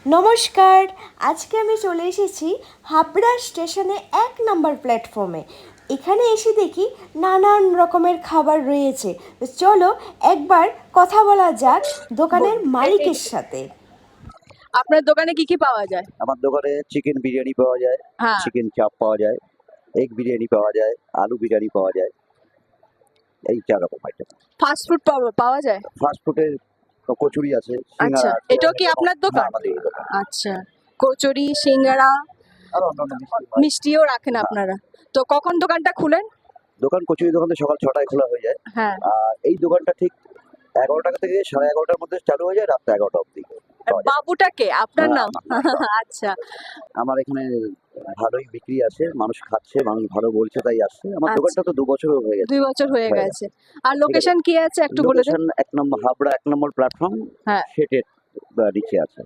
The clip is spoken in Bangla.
নমস্কার, আজকে আমি চলে এসেছি হাবড়া স্টেশনে 1 নম্বর প্ল্যাটফর্মে। এখানে এসে দেখি নানান রকমের খাবার রয়েছে। তো চলো একবার কথা বলা যাক দোকানের মালিকের সাথে। আপনার দোকানে কি কি পাওয়া যায়? আমার দোকানে চিকেন বিরিয়ানি পাওয়া যায়, হ্যাঁ। চিকেন চাপ পাওয়া যায়, এগ বিরিয়ানি পাওয়া যায়, আলু বিরিয়ানি পাওয়া যায়, এই 4 রকম আইটেম। ফাস্ট ফুড পাওয়া যায়? ফাস্ট ফুডের কচুরি আছে, আচ্ছা, সিঙ্গারা আছে। এটাও কি আপনার দোকান? হ্যাঁ, আমাদের এই দোকান। আচ্ছা, কচুরি, সিঙ্গারা, আরো অন্যান্য মিষ্টি। মিষ্টিও রাখেন আপনারা? তো কখন দোকানটা খুলেন? দোকান কচুরি দোকান তো সকাল 6টায় খোলা হয়ে যায়। হ্যাঁ। আর এই দোকানটা ঠিক 11টা থেকে 11:30টার মধ্যে চালু হয়ে যায়, রাত 11টা অবধি। আর বাবুটা কে? আপনার হ্যাঁ, নাম? আচ্ছা। আমার এখানে ভালোই বিক্রি আছে, মানুষ খাচ্ছে, মানুষ ভালো বলছে তাই আসছে। আমার আচ্ছা। দোকানটা তো 2 বছর হয়ে গেছে। 2 বছর হয়ে হয়ে গেছে। আর লোকেশন কি আছে একটু বলে দেন? লোকেশন 1 নম্বর হাবড়া 1 নম্বর প্ল্যাটফর্ম, হ্যাঁ। সেটের নিচে আছে।